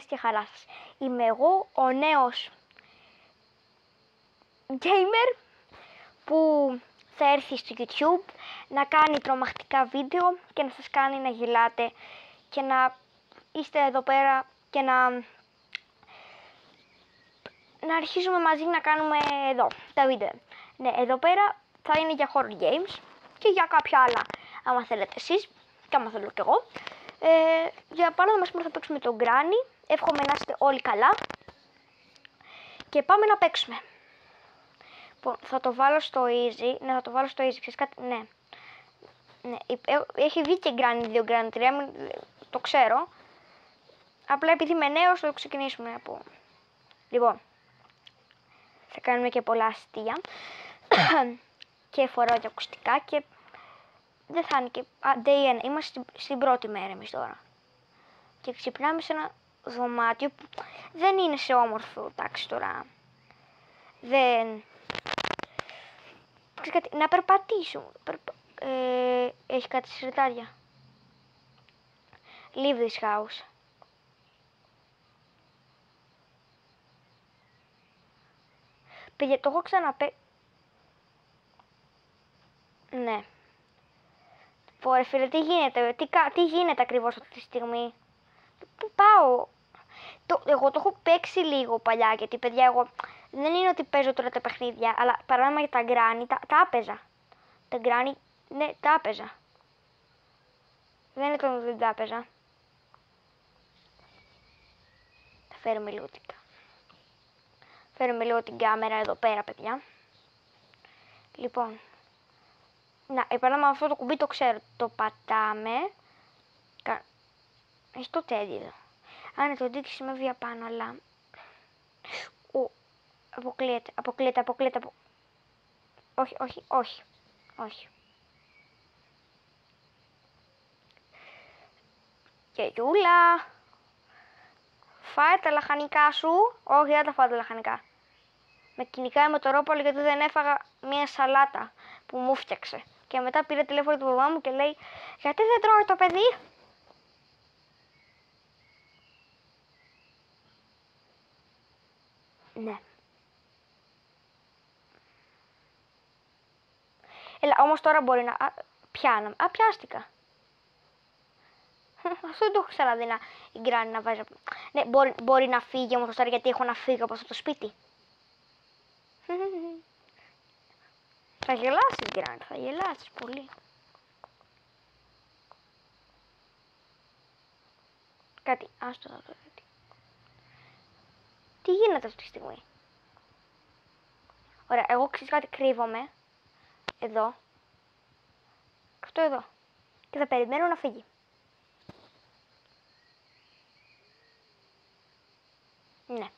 Και χαρά σας. Είμαι εγώ, ο νέος gamer που θα έρθει στο YouTube να κάνει τρομακτικά βίντεο και να σας κάνει να γελάτε και να είστε εδώ πέρα και να αρχίσουμε μαζί να κάνουμε εδώ τα βίντεο. Ναι, εδώ πέρα θα είναι για horror games και για κάποια άλλα άμα θέλετε εσείς και άμα θέλω κι εγώ. Για παράδειγμα σήμερα θα παίξουμε τον Granny. Εύχομαι να είστε όλοι καλά και πάμε να παίξουμε. Θα το βάλω στο easy. Ναι, θα το βάλω στο easy. Ξέρεις κάτι? Ναι. Έχει βγει και Granny 2, Granny 3. Το ξέρω. Απλά επειδή είμαι νέος θα το ξεκινήσουμε από... Λοιπόν, θα κάνουμε και πολλά αστεία και φοράω και ακουστικά και δεν θα είναι και... Day 1. Είμαστε στην πρώτη μέρα εμείς τώρα. Και ξυπνάμε σε ένα δωμάτιο που δεν είναι σε όμορφο τάξη τώρα. Δεν... Να περπατήσω. Έχει κάτι σιρτάρια. Leave this house. Παιδιά, το έχω Ναι. Ωραία φίλε, τι γίνεται, τι γίνεται ακριβώς αυτή τη στιγμή? Πού πάω? Εγώ το έχω παίξει λίγο παλιά, γιατί παιδιά εγώ δεν είναι ότι παίζω τώρα τα παιχνίδια, αλλά παράδειγμα για τα Granny τα έπαιζα. Τα Granny, ναι, τα έπαιζα. Δεν είναι το ότι δεν τα έπαιζα. Θα φέρουμε λίγο την κάμερα εδώ πέρα, παιδιά. Λοιπόν, παράδειγμα αυτό το κουμπί το ξέρω, το πατάμε. Έχει το τέντι εδώ. Ναι, το τέντι σημαίνει πάνω, αλλά... Αποκλείεται. Όχι. Και Γιούλα, φάε τα λαχανικά σου. Όχι, δεν τα φάω τα λαχανικά. Με κυνηγάει με το ρόπαλο γιατί δεν έφαγα μία σαλάτα που μου φτιάξε. Και μετά πήρε τηλέφωνο του μπαμπά μου και λέει, γιατί δεν τρώει το παιδί? Ναι. Έλα, όμως τώρα μπορεί να... Πιάναμε. Πιάστηκα. Αυτό δεν το έχω ξαναδεί η Granny να βάζει. Ναι, μπορεί να φύγει όμως τώρα γιατί έχω να φύγω από αυτό το σπίτι. Θα γελάσεις Granny, θα γελάσεις πολύ. Κάτι, άστο θα το δει. Τι γίνεται αυτή τη στιγμή? Ωραία, εγώ ξέρεις κάτι, κρύβομαι. Εδώ. Αυτό εδώ. Και θα περιμένω να φύγει. Ναι.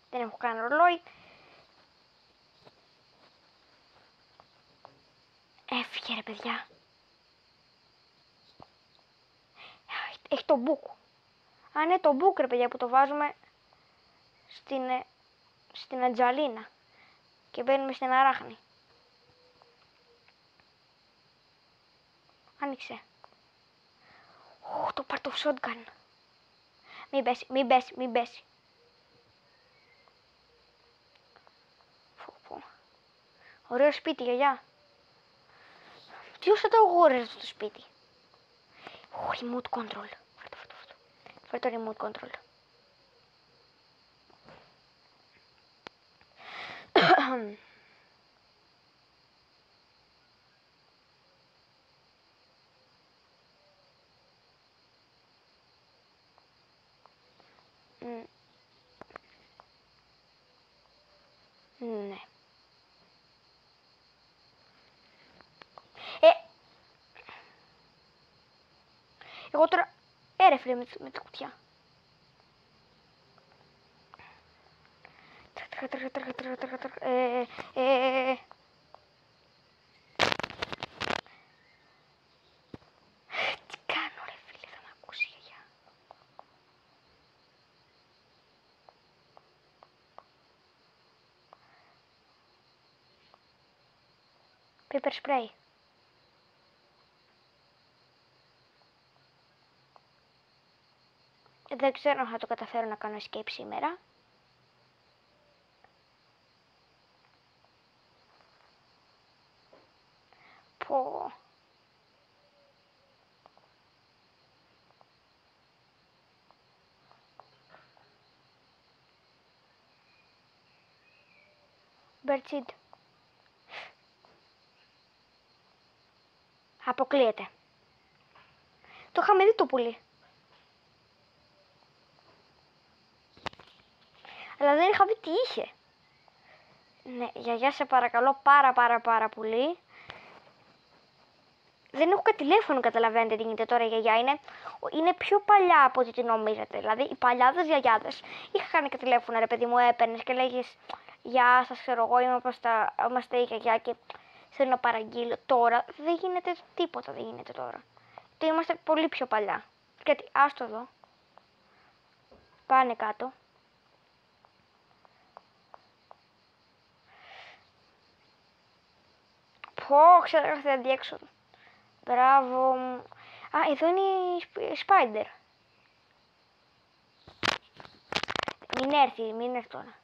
Δεν έχω κάνει ρολόι. Έφυγε ρε παιδιά. Έχει το μπουκ. Ναι, το μπουκ ρε παιδιά που το βάζουμε στην Ατζαλίνα. Και μπαίνουμε στην Αράχνη. Άνοιξε. Το πάρ' το shotgun. Μην πέσει. Ωραίο σπίτι, γιαγιά. Ποιος θα το αγόρασε αυτό το σπίτι? Remote control. Φέρ' το remote control. Ναι. Εγώ τώρα... Ρε φίλε με τα κουτιά. Τι κάνω ρε φίλε, θα μ' ακούσει η γιαγιά. Paper spray. Δεν ξέρω αν θα το καταφέρω να κάνω escape σήμερα. Πω. Μπερτσίντ. Αποκλείεται. Το είχαμε δει το πουλί. Αλλά δεν είχα δει τι είχε. Ναι, γιαγιά σε παρακαλώ πάρα πολύ. Δεν έχω κάτι τηλέφωνο, καταλαβαίνετε τι γίνεται τώρα η γιαγιά. Είναι πιο παλιά από ό,τι την νομίζετε. Δηλαδή οι παλιάδες γιαγιάδες είχαν και τηλέφωνο, ρε παιδί μου, έπαιρνες και λέγες γεια σας, ξέρω εγώ, είμαστε η γιαγιά και θέλω να παραγγείλω. Τώρα δεν γίνεται τίποτα, δεν γίνεται τώρα. Και είμαστε πολύ πιο παλιά. Γιατί, άστο εδώ. Πάνε κάτω. Πω, ξέρω θα διέξοδο. Μπράβο. Α, εδώ είναι η Spider. Μην έρθει τώρα.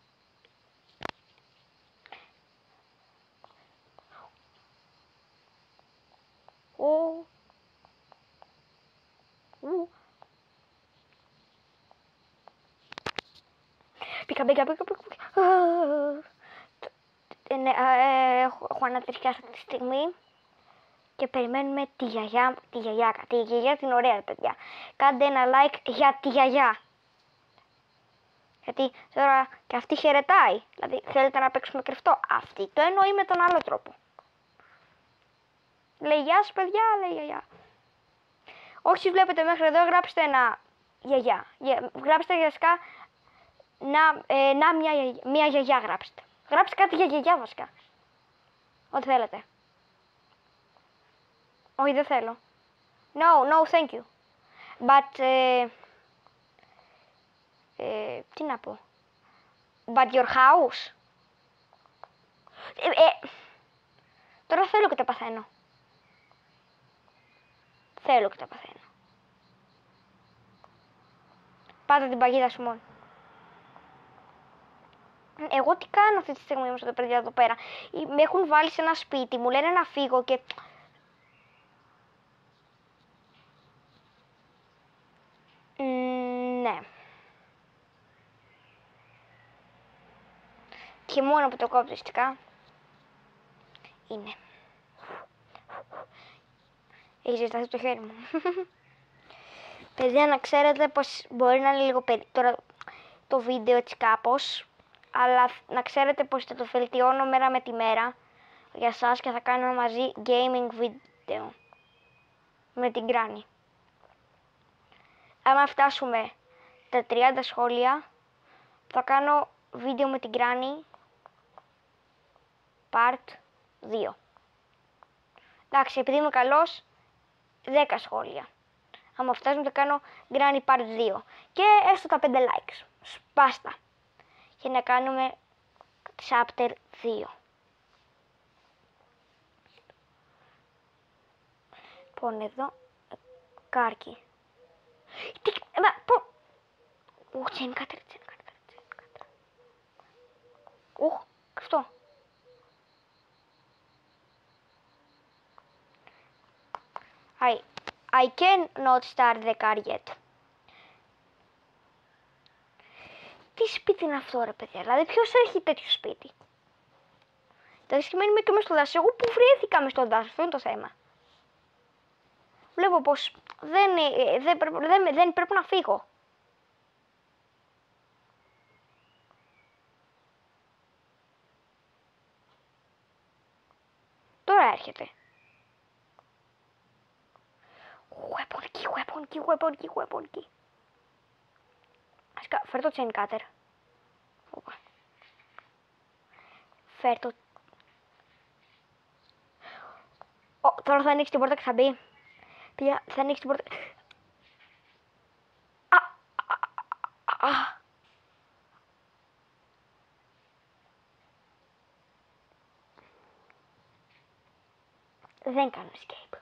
Μπήκα. Έχω ανατριχιάσει αυτή τη στιγμή και περιμένουμε τη γιαγιά την ωραία, παιδιά. Κάντε ένα like για τη γιαγιά. Γιατί τώρα και αυτή χαιρετάει. Δηλαδή θέλετε να παίξουμε κρυφτό. Αυτή το εννοεί με τον άλλο τρόπο. Λέει γεια σου παιδιά, λέει γιαγιά. Όσοι βλέπετε μέχρι εδώ γράψτε ένα γιαγιά. Γράψτε βασικά μια γιαγιά γράψτε. Γράψτε κάτι για γιαγιά βασικά. Ό,τι θέλετε. Όχι, δεν θέλω. No, thank you. But, τι να πω. But your house. Τώρα θέλω και τα παθαίνω. Πάτα την παγίδα σου μόνο. Εγώ τι κάνω αυτή τη στιγμή όμως τα παιδιά εδώ πέρα. Με έχουν βάλει σε ένα σπίτι, μου λένε να φύγω και... Ναι. Και μόνο που το κόβω πιστικά είναι. Έχει ζεσταθεί το χέρι μου. Παιδιά, να ξέρετε πως μπορεί να είναι λίγο τώρα το βίντεο έτσι κάπως, αλλά να ξέρετε πως θα το βελτιώνω μέρα με τη μέρα για σας και θα κάνουμε μαζί gaming βίντεο με την Granny. Άμα φτάσουμε τα 30 σχόλια θα κάνω βίντεο με την Granny part 2. Εντάξει, επειδή είμαι καλός, 10 σχόλια. Άμα φτάσουμε θα κάνω Granny part 2. Και έστω τα 5 likes. Σπάστα. Και να κάνουμε chapter 2. Λοιπόν εδώ, κάρκι. Chain cutter. Αυτό. I cannot start the car yet. Τι σπίτι είναι αυτό ρε παιδιά, δηλαδή ποιος έχει τέτοιο σπίτι. Το σημαίνει είμαι και μες στο δάσος, εγώ που βρέθηκα μες στο δάσος, αυτό είναι το θέμα. Βλέπω πως δεν πρέπει να φύγω. Τώρα έρχεται. Weapon key. Φέρ το chain cutter. Φέρ το... Τώρα θα ανοίξει την πόρτα και θα μπει. Παιδιά, θα ανοίξει την πόρτα... Δεν κάνω escape.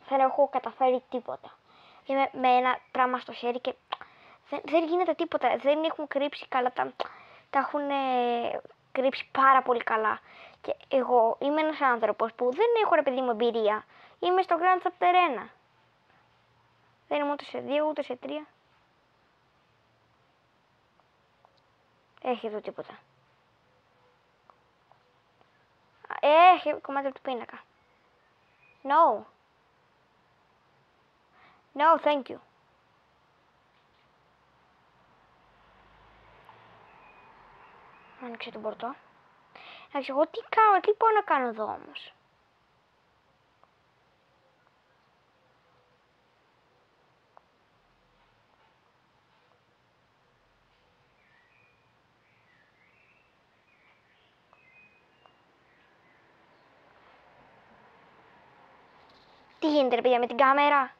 Δεν έχω καταφέρει τίποτα. Είμαι με ένα πράγμα στο χέρι και Δεν γίνεται τίποτα. Δεν έχουν κρύψει καλά. Τα έχουν κρύψει πάρα πολύ καλά. Και εγώ είμαι ένας άνθρωπος που δεν έχω ρε παιδί μου εμπειρία. Είμαι στο Grand Chapter 1. Δεν είμαι ούτε σε 2 ούτε σε 3. Έχει εδώ τίποτα. Έχει κομμάτι από του πίνακα. No. No, thank you. Άνοιξε την πόρτα. Εντάξει, εγώ τι μπορώ να κάνω εδώ όμως. Τι γίνεται ρε παιδιά με την κάμερα.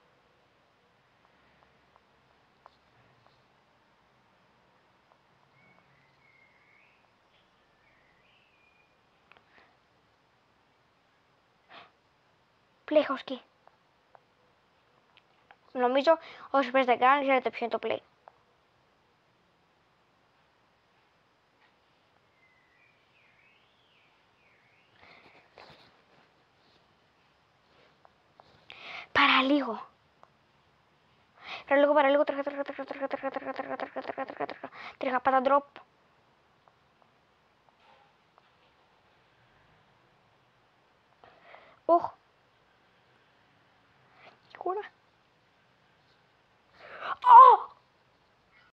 Playhouse key. Νομίζω όσοι παίζετε καν ξέρετε ποιο είναι το play. Παραλίγο. Παραλίγο, τρέχα, πάτα drop. Οχ.